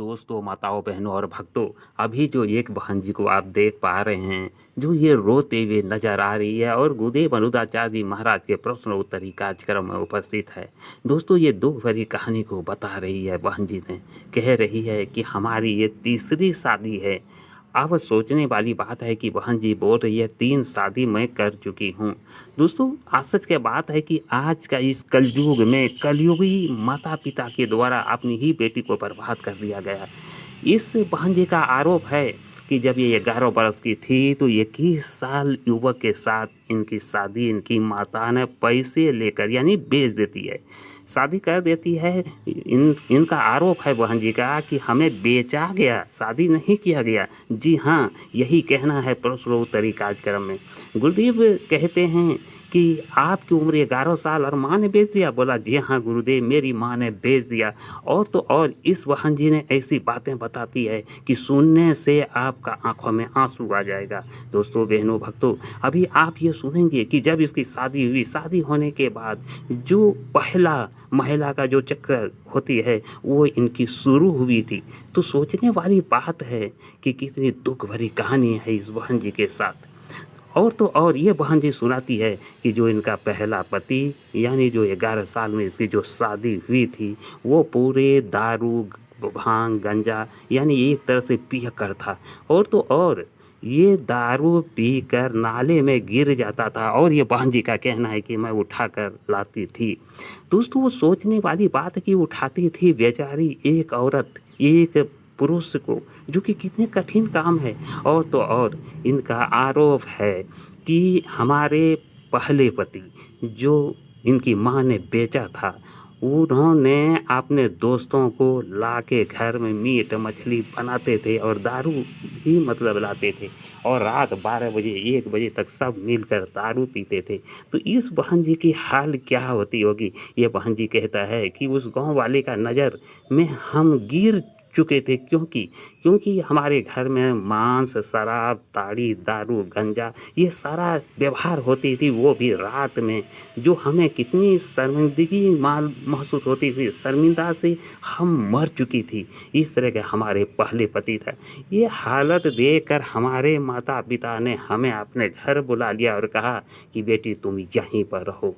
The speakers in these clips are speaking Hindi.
दोस्तों, माताओं, बहनों और भक्तों, अभी जो एक बहन जी को आप देख पा रहे हैं, जो ये रोते हुए नजर आ रही है और गुरुदेव अनुदाचार्य जी महाराज के प्रश्न उत्तरी कार्यक्रम में उपस्थित है। दोस्तों, ये दुख भरी कहानी को बता रही है बहन जी ने। कह रही है कि हमारी ये तीसरी शादी है। अब सोचने वाली बात है कि बहन जी बोल रही है 3 शादी मैं कर चुकी हूँ। दोस्तों, आश्चर्य की बात है कि आज का इस कलयुग में कलयुगी माता पिता के द्वारा अपनी ही बेटी को बर्बाद कर दिया गया। इस बहन जी का आरोप है कि जब ये 11 वर्ष की थी तो 21 साल युवक के साथ इनकी शादी इनकी माता ने पैसे लेकर यानी बेच देती है, शादी कर देती है। इनका आरोप है बहन जी का कि हमें बेचा गया, शादी नहीं किया गया। जी हाँ, यही कहना है प्रश्नोत्तरी कार्यक्रम में। गुरुदेव कहते हैं कि आपकी उम्र 11 साल और माँ ने बेच दिया। बोला जी हाँ गुरुदेव, मेरी माँ ने बेच दिया। और तो और इस बहन जी ने ऐसी बातें बताती है कि सुनने से आपका आंखों में आंसू आ जाएगा। दोस्तों, बहनों, भक्तों, अभी आप ये सुनेंगे कि जब इसकी शादी हुई, शादी होने के बाद जो पहला महिला का जो चक्कर होती है वो इनकी शुरू हुई थी। तो सोचने वाली बात है कि कितनी दुख भरी कहानी है इस बहन जी के साथ। और तो और ये बहन जी सुनाती है कि जो इनका पहला पति यानी जो 11 साल में इसकी जो शादी हुई थी वो पूरे दारू, भांग, गंजा यानी एक तरह से पियकर था। और तो और ये दारू पीकर नाले में गिर जाता था और ये बहन जी का कहना है कि मैं उठाकर लाती थी। दोस्तों, वो सोचने वाली बात है कि उठाती थी बेचारी एक औरत, एक पुरुष को, जो कि कितने कठिन काम है। और तो और इनका आरोप है कि हमारे पहले पति जो इनकी माँ ने बेचा था, उन्होंने अपने दोस्तों को लाके घर में मीट मछली बनाते थे और दारू भी मतलब लाते थे और रात 12 बजे 1 बजे तक सब मिलकर दारू पीते थे। तो इस बहन जी की हाल क्या होती होगी। ये बहन जी कहता है कि उस गांव वाले का नज़र में हम गिर चुके थे, क्योंकि हमारे घर में मांस, शराब, ताड़ी, दारू, गंजा ये सारा व्यवहार होती थी, वो भी रात में, जो हमें कितनी शर्मिंदगी महसूस होती थी। शर्मिंदा से हम मर चुकी थी। इस तरह के हमारे पहले पति था। ये हालत देखकर हमारे माता पिता ने हमें अपने घर बुला लिया और कहा कि बेटी तुम यहीं पर रहो।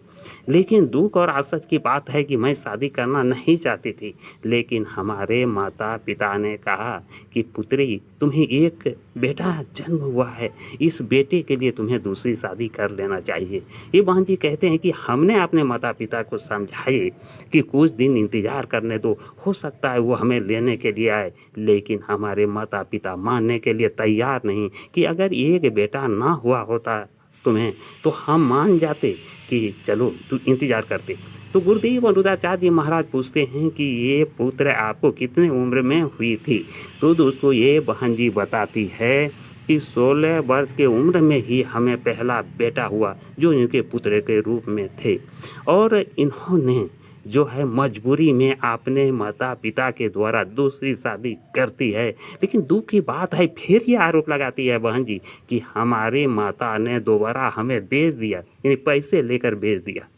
लेकिन दुख और आश्चर्य की बात है कि मैं शादी करना नहीं चाहती थी, लेकिन हमारे माता पिता ने कहा कि पुत्री, तुम्हें एक बेटा जन्म हुआ है, इस बेटे के लिए तुम्हें दूसरी शादी कर लेना चाहिए। ये बहन जी कहते हैं कि हमने अपने माता पिता को समझाए कि कुछ दिन इंतजार करने दो, हो सकता है वो हमें लेने के लिए आए, लेकिन हमारे माता पिता मानने के लिए तैयार नहीं कि अगर एक बेटा ना हुआ होता तुम्हें तो हम मान जाते कि चलो तू इंतजार करते। तो गुरुदेव अनुदाचार्य जी महाराज पूछते हैं कि ये पुत्र आपको कितने उम्र में हुई थी। तो दोस्तों, ये बहन जी बताती है कि 16 वर्ष के उम्र में ही हमें पहला बेटा हुआ जो इनके पुत्र के रूप में थे। और इन्होंने जो है मजबूरी में अपने माता पिता के द्वारा दूसरी शादी करती है। लेकिन दुख की बात है, फिर ये आरोप लगाती है बहन जी कि हमारे माता ने दोबारा हमें बेच दिया, यानी पैसे लेकर बेच दिया।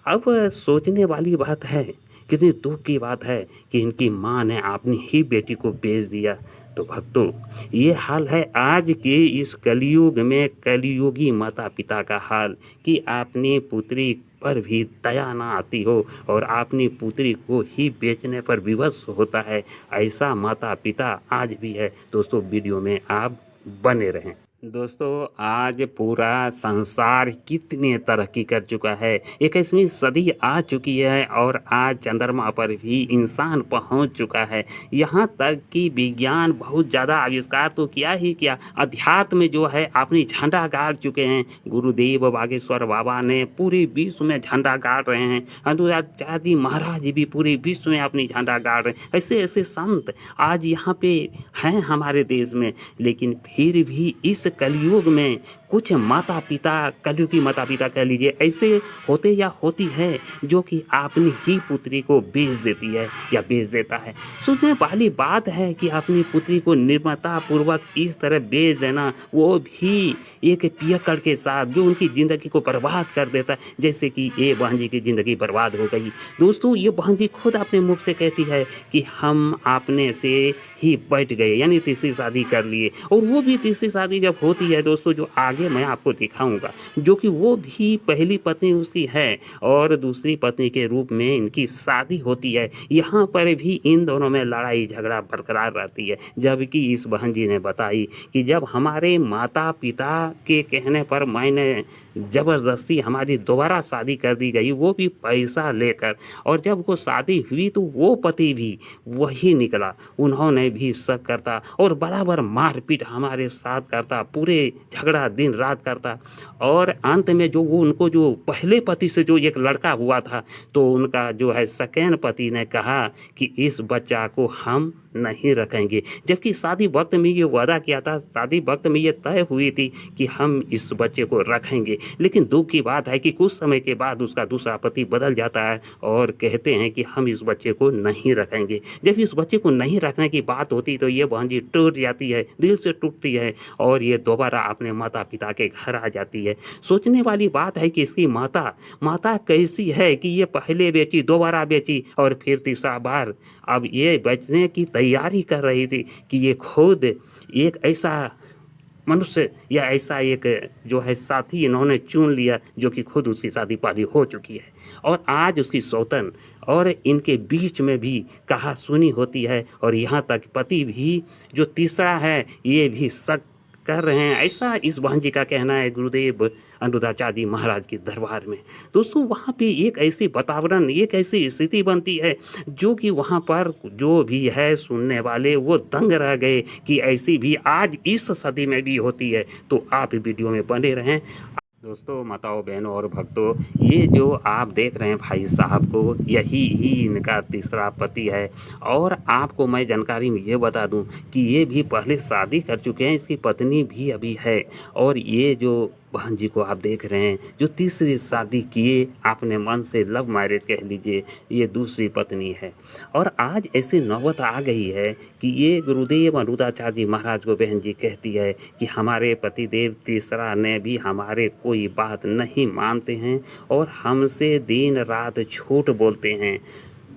अब सोचने वाली बात है, कितनी दुख की बात है कि इनकी माँ ने अपनी ही बेटी को बेच दिया। तो भक्तों, ये हाल है आज के इस कलयुग में कलयुगी माता पिता का हाल कि अपनी पुत्री पर भी दया ना आती हो और अपनी पुत्री को ही बेचने पर विवश होता है। ऐसा माता पिता आज भी है। दोस्तों, वीडियो में आप बने रहें। दोस्तों, आज पूरा संसार कितनी तरक्की कर चुका है। 21वीं सदी आ चुकी है और आज चंद्रमा पर भी इंसान पहुंच चुका है। यहाँ तक कि विज्ञान बहुत ज़्यादा आविष्कार तो किया ही किया, अध्यात्म में जो है अपनी झंडा गाड़ चुके हैं। गुरुदेव बागेश्वर बाबा ने पूरे विश्व में झंडा गाड़ रहे हैं। अनुदाचार्य जी महाराज भी पूरे विश्व में अपनी झंडा गाड़ रहे हैं। ऐसे ऐसे संत आज यहाँ पे हैं हमारे देश में। लेकिन फिर भी इस कलयुग में कुछ माता पिता, कलयुगी माता पिता कह लीजिए, ऐसे होते या होती है जो कि अपनी ही पुत्री को बेच देती है या बेच देता है। सोचने वाली बात है कि अपनी पुत्री को निर्ममता पूर्वक इस तरह बेच देना, वो भी एक पियक्कड़ के साथ जो उनकी ज़िंदगी को बर्बाद कर देता है, जैसे कि ये बहन जी की ज़िंदगी बर्बाद हो गई। दोस्तों, ये बहन जी खुद अपने मुख से कहती है कि हम अपने से ही बैठ गए, यानी तीसरी शादी कर लिए। और वो भी तीसरी शादी जब होती है दोस्तों, जो आगे मैं आपको दिखाऊंगा, जो कि वो भी पहली पत्नी उसकी है और दूसरी पत्नी के रूप में इनकी शादी होती है। यहाँ पर भी इन दोनों में लड़ाई झगड़ा बरकरार रहती है। जबकि इस बहन जी ने बताई कि जब हमारे माता पिता के कहने पर मैंने ज़बरदस्ती हमारी दोबारा शादी कर दी गई, वो भी पैसा लेकर, और जब वो शादी हुई तो वो पति भी वही निकला। उन्होंने भी शक करता और बराबर मारपीट हमारे साथ करता, पूरे झगड़ा दिन रात करता। और अंत में जो वो उनको जो पहले पति से जो एक लड़का हुआ था, तो उनका जो है सेकेंड पति ने कहा कि इस बच्चा को हम नहीं रखेंगे। जबकि शादी वक्त में ये वादा किया था, शादी वक्त में ये तय हुई थी कि हम इस बच्चे को रखेंगे। लेकिन दुख की बात है कि कुछ समय के बाद उसका दूसरा पति बदल जाता है और कहते हैं कि हम इस बच्चे को नहीं रखेंगे। जब इस बच्चे को नहीं रखने की बात होती तो ये बहन जी टूट जाती है, दिल से टूटती है और ये दोबारा अपने माता पिता के घर आ जाती है। सोचने वाली बात है कि इसकी माता कैसी है कि ये पहले बेची, दोबारा बेची और फिर तीसरा बार अब ये बेचने की तैयारी कर रही थी कि ये खुद एक ऐसा मनुष्य या ऐसा एक जो है साथी इन्होंने चुन लिया जो कि खुद उसकी शादी पाली हो चुकी है और आज उसकी सौतन, और इनके बीच में भी कहा सुनी होती है। और यहाँ तक पति भी जो तीसरा है ये भी शक कर रहे हैं, ऐसा इस बहन जी का कहना है गुरुदेव अनिरुद्धाचार्य जी महाराज के दरबार में। दोस्तों, वहाँ पे एक ऐसी वातावरण, एक ऐसी स्थिति बनती है जो कि वहाँ पर जो भी है सुनने वाले वो दंग रह गए कि ऐसी भी आज इस सदी में भी होती है। तो आप वीडियो में बने रहें। दोस्तों, माताओं, बहनों और भक्तों, ये जो आप देख रहे हैं भाई साहब को, यही ही इनका तीसरा पति है। और आपको मैं जानकारी में ये बता दूं कि ये भी पहले शादी कर चुके हैं, इसकी पत्नी भी अभी है। और ये जो बहन जी को आप देख रहे हैं जो तीसरी शादी किए, आपने मन से लव मैरिज कह लीजिए, ये दूसरी पत्नी है। और आज ऐसी नौबत आ गई है कि ये गुरुदेव अनिरुद्धाचार्य जी महाराज को बहन जी कहती है कि हमारे पतिदेव तीसरा ने भी हमारे कोई बात नहीं मानते हैं और हमसे दिन रात झूठ बोलते हैं।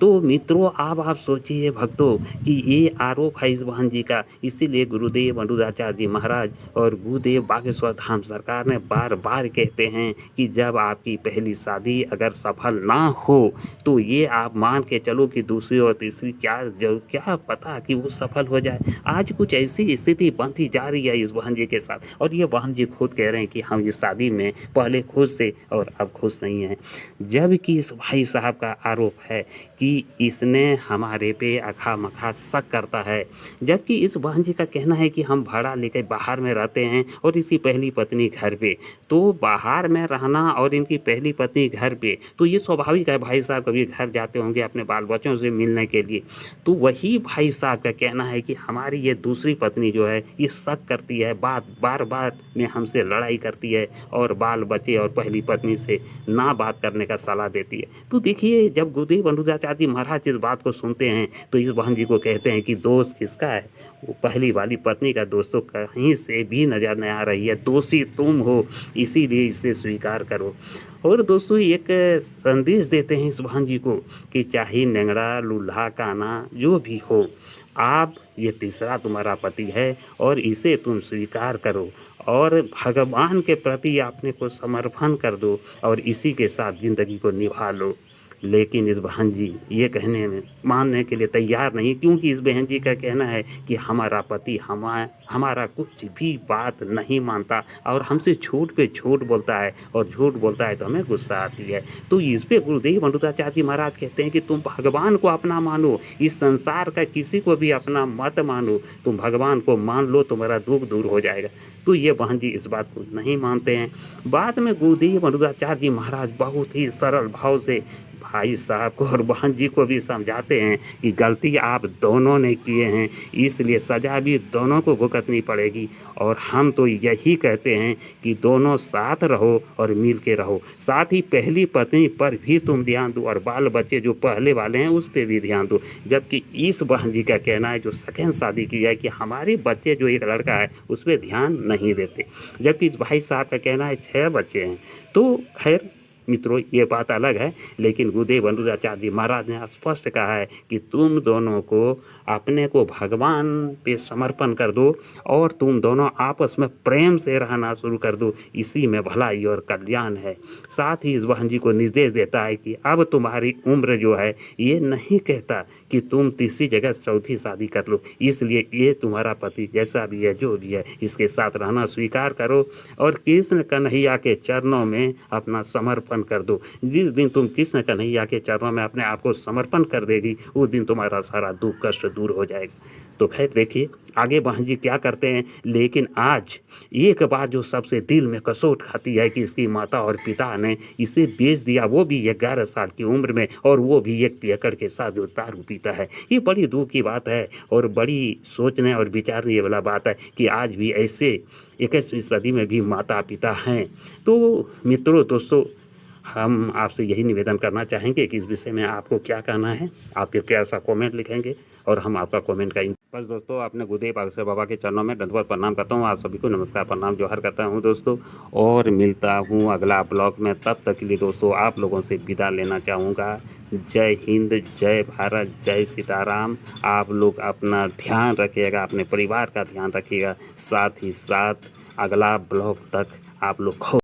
तो मित्रों, आप सोचिए भक्तों कि ये आरोप है इस बहन जी का। इसीलिए गुरुदेव अनिरुद्धाचार्य जी महाराज और गुरुदेव बागेश्वर धाम सरकार ने बार बार कहते हैं कि जब आपकी पहली शादी अगर सफल ना हो तो ये आप मान के चलो कि दूसरी और तीसरी क्या पता कि वो सफल हो जाए। आज कुछ ऐसी स्थिति बनती जा रही है इस बहन जी के साथ, और ये बहन जी खुद कह रहे हैं कि हम इस शादी में पहले खुश थे और अब खुश नहीं हैं। जबकि इस भाई साहब का आरोप है कि इसने हमारे पे अखा मखा शक करता है। जबकि इस बहन जी का कहना है कि हम भाड़ा लेकर बाहर में रहते हैं और इसकी पहली पत्नी घर पे। तो बाहर में रहना और इनकी पहली पत्नी घर पे, तो ये स्वाभाविक है। भाई साहब कभी घर जाते होंगे अपने बाल बच्चों से मिलने के लिए, तो वही भाई साहब का कहना है कि हमारी ये दूसरी पत्नी जो है ये शक करती है, बार बार में हमसे लड़ाई करती है और बाल बच्चे और पहली पत्नी से ना बात करने का सलाह देती है। तो देखिए, जब गुरुदेव अनिरुद्धाचार्य जी महाराज इस बात को सुनते हैं तो इस बहन जी को कहते हैं कि दोष किसका है? वो पहली वाली पत्नी का दोष तो कहीं से भी नजर नहीं आ रही है, दोषी तुम हो, इसीलिए इसे स्वीकार करो। और दोस्तों, एक संदेश देते हैं इस बहन जी को कि चाहे नेंगड़ा लूल्हा काना जो भी हो, आप ये तीसरा तुम्हारा पति है और इसे तुम स्वीकार करो और भगवान के प्रति अपने को समर्पण कर दो और इसी के साथ ज़िंदगी को निभा लो। लेकिन इस बहन जी ये कहने में मानने के लिए तैयार नहीं, क्योंकि इस बहन जी का कहना है कि हमारा पति हमारा कुछ भी बात नहीं मानता और हमसे झूठ पे झूठ बोलता है, और झूठ बोलता है तो हमें गुस्सा आती है। तो इस पे गुरुदेव अनिरुद्धाचार्य जी महाराज कहते हैं कि तुम भगवान को अपना मानो, इस संसार का किसी को भी अपना मत मानो, तुम भगवान को मान लो, तुम्हारा दुख दूर हो जाएगा। तो ये बहन जी इस बात को नहीं मानते हैं। बाद में गुरुदेव अनिरुद्धाचार्य जी महाराज बहुत ही सरल भाव से भाई साहब को और बहन जी को भी समझाते हैं कि गलती आप दोनों ने किए हैं, इसलिए सज़ा भी दोनों को भुगतनी पड़ेगी। और हम तो यही कहते हैं कि दोनों साथ रहो और मिल के रहो। साथ ही पहली पत्नी पर भी तुम ध्यान दो और बाल बच्चे जो पहले वाले हैं उस पर भी ध्यान दो। जबकि इस बहन जी का कहना है जो सेकंड शादी की है कि हमारे बच्चे जो एक लड़का है उस पर ध्यान नहीं देते। जबकि इस भाई साहब का कहना है 6 बच्चे हैं। तो खैर मित्रों, ये बात अलग है, लेकिन गुरुदेव अनुरूद्धाचार्य जी महाराज ने स्पष्ट कहा है कि तुम दोनों को अपने को भगवान पे समर्पण कर दो और तुम दोनों आपस में प्रेम से रहना शुरू कर दो, इसी में भलाई और कल्याण है। साथ ही इस बहन जी को निर्देश देता है कि अब तुम्हारी उम्र जो है ये नहीं कहता कि तुम तीसरी जगह चौथी शादी कर लो, इसलिए ये तुम्हारा पति जैसा भी है जो भी है इसके साथ रहना स्वीकार करो और कृष्ण कन्हैया के चरणों में अपना समर्पण कर दो। जिस दिन तुम कृष्ण कन्हैया के चरणों में अपने आप को समर्पण कर देगी उस दिन तुम्हारा सारा दुख कष्ट दूर हो जाएगा। तो खैर देखिए आगे बहन जी क्या करते हैं। लेकिन आज एक बात जो सबसे दिल में कसोट खाती है कि इसकी माता और पिता ने इसे बेच दिया, वो भी 11 साल की उम्र में, और वो भी एक पियक्कड़ के साथ जो दारू पीता है। ये बड़ी दुख की बात है और बड़ी सोचने और विचारने वाला बात है कि आज भी ऐसे 21वीं सदी में भी माता पिता हैं। तो मित्रों दोस्तों, हम आपसे यही निवेदन करना चाहेंगे कि इस विषय में आपको क्या कहना है। आप कृपया सा कमेंट लिखेंगे और हम आपका कमेंट का बस दोस्तों, अपने गुरुदेव अगस्त्य बाबा के चरणों में दंडवत प्रणाम करता हूँ। आप सभी को नमस्कार प्रणाम जोहर करता हूँ दोस्तों, और मिलता हूँ अगला ब्लॉग में। तब तक के लिए दोस्तों आप लोगों से विदा लेना चाहूँगा। जय हिंद, जय भारत, जय सीताराम। आप लोग अपना ध्यान रखिएगा, अपने परिवार का ध्यान रखिएगा। साथ ही साथ अगला ब्लॉग तक आप लोग